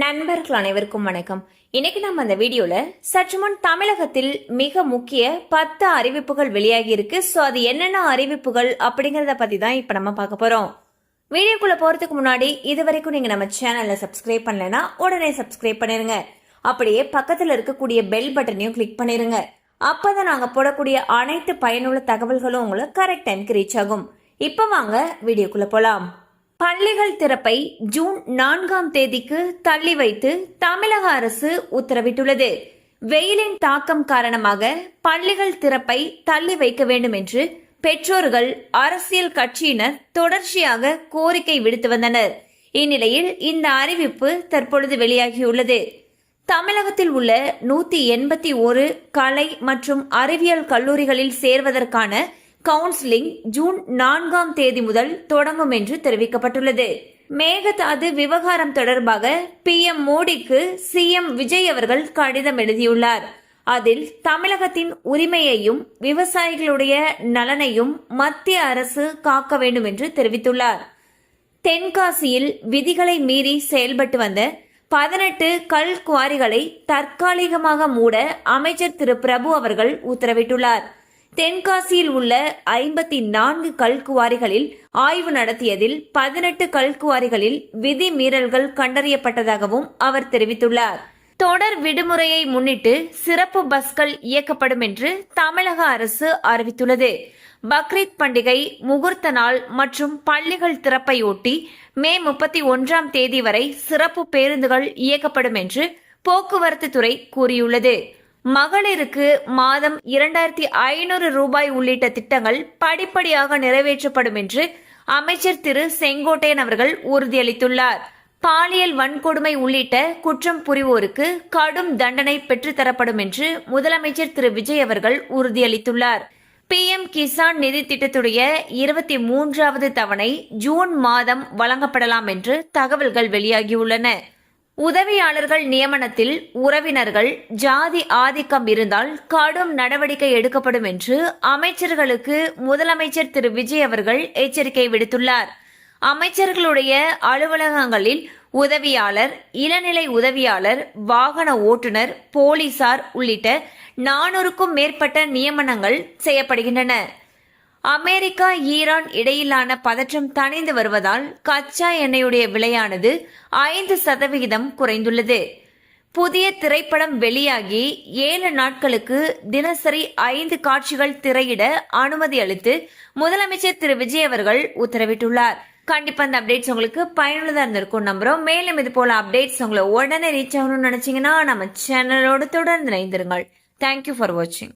நண்பர்கள் அனைவருக்கும் வணக்கம். இன்னைக்கு நம்ம அந்த வீடியோல சற்று முன் தமிழகத்தில் மிக முக்கிய 10 அறிவிப்புகள் வெளியாகி இருக்கு. சோ அது என்னென்ன அறிவிப்புகள் அப்படிங்கறத பத்தி தான் இப்ப நம்ம பார்க்க போறோம். வீடியோக்குள்ள போறதுக்கு முன்னாடி இது வரைக்கும் நீங்க நம்ம சேனல்ல சப்ஸ்கிரைப் பண்ணலனா உடனே சப்ஸ்கிரைப் பண்ணிருங்க. அப்படியே பக்கத்துல இருக்கக்கூடிய பெல் பட்டனையும் கிளிக் பண்ணிருங்க. அப்பதான் நாங்க போடக்கூடிய அனைத்து பயனுள்ள தகவல்களும் உங்களுக்கு கரெக்ட் டைம்க்கு ரீச் ஆகும். இப்ப வாங்க வீடியோக்குள்ள போலாம். பள்ளிகள் திறப்பை ஜூன் 4ஆம் தேதிக்கு தள்ளி வைத்து தமிழக அரசு உத்தரவிட்டுள்ளது. வெயிலின் தாக்கம் காரணமாக பள்ளிகள் திறப்பை தள்ளி வைக்க வேண்டும் என்று பெற்றோர்கள், அரசியல் கட்சியினர் தொடர்ச்சியாக கோரிக்கை விடுத்து வந்தனர். இந்நிலையில் இந்த அறிவிப்பு தற்பொழுது வெளியாகியுள்ளது. தமிழகத்தில் உள்ள 181 கலை மற்றும் அறிவியல் கல்லூரிகளில் சேர்வதற்கான கவுன்சிலிங் ஜூன் 4ஆம் தேதி முதல் தொடங்கும் என்று தெரிவிக்கப்பட்டுள்ளது. மேகதாது விவகாரம் தொடர்பாக PM மோடிக்கு CM விஜய் அவர்கள் கடிதம் எழுதியுள்ளார். அதில் தமிழகத்தின் உரிமையையும் விவசாயிகளுடைய நலனையும் மத்திய அரசு காக்க வேண்டும் என்று தெரிவித்துள்ளார். தென்காசியில் விதிகளை மீறி செயல்பட்டு வந்த 18 கல் குவாரிகளை தற்காலிகமாக மூட அமைச்சர் திரு பிரபு அவர்கள் உத்தரவிட்டுள்ளார். தென்காசியில் உள்ள 54 கல்குவாரிகளில் ஆய்வு நடத்தியதில் 18 கல்குவாரிகளில் விதி மீறல்கள் கண்டறியப்பட்டதாகவும் அவர் தெரிவித்துள்ளார். தொடர் விடுமுறையை முன்னிட்டு சிறப்பு பஸ்கள் இயக்கப்படும் என்று தமிழக அரசு அறிவித்துள்ளது. பக்ரீத் பண்டிகை, முகூர்த்த நாள் மற்றும் பள்ளிகள் திறப்பையொட்டி மே 31ஆம் தேதி வரை சிறப்பு பேருந்துகள் இயக்கப்படும் என்று போக்குவரத்து துறை கூறியுள்ளது. மகளிருக்கு மாதம் 2500 ரூபாய் உள்ளிட்ட திட்டங்கள் படிப்படியாக நிறைவேற்றப்படும் என்று அமைச்சர் திரு செங்கோட்டையன் அவர்கள் உறுதியளித்துள்ளார். பாலியல் வன்கொடுமை உள்ளிட்ட குற்றம் புரிவோருக்கு கடும் தண்டனை பெற்றுத்தரப்படும் என்று முதலமைச்சர் திரு விஜய் அவர்கள் உறுதியளித்துள்ளார். PM கிசான் நிதி திட்டத்துடைய 23வது தவணை ஜூன் மாதம் வழங்கப்படலாம் என்று தகவல்கள் வெளியாகியுள்ளன. உதவியாளர்கள் நியமனத்தில் உறவினர்கள், ஜாதி ஆதிக்கம் இருந்தால் கடும் நடவடிக்கை எடுக்கப்படும் என்று அமைச்சர்களுக்கு முதலமைச்சர் திரு விஜய் அவர்கள் எச்சரிக்கை விடுத்துள்ளார். அமைச்சர்களுடைய அலுவலகங்களில் உதவியாளர், இளநிலை உதவியாளர், வாகன ஓட்டுநர், போலீசார் உள்ளிட்ட 400க்கும் மேற்பட்ட நியமனங்கள் செய்யப்படுகின்றன. அமெரிக்கா, ஈரான் இடையிலான பதற்றம் தணிந்து வருவதால் கச்சா எண்ணெயுடைய விலையானது 5% குறைந்துள்ளது. புதிய திரைப்படம் வெளியாகி 7 நாட்களுக்கு தினசரி 5 காட்சிகள் திரையிட அனுமதி அளித்து முதலமைச்சர் திரு விஜய் அவர்கள் உத்தரவிட்டுள்ளார். கண்டிப்பா இந்த அப்டேட்ஸ் உங்களுக்கு பயனுள்ளதா இருந்திருக்கும் நம்புறோம். மேலும் இது போல அப்டேட்ஸ் உங்களை உடனே ரீச் ஆகணும்னு நினைச்சீங்கன்னா நம்ம சேனலோடு தொடர்ந்து இணைந்திருங்கள். தேங்க்யூ ஃபார் வாட்சிங்.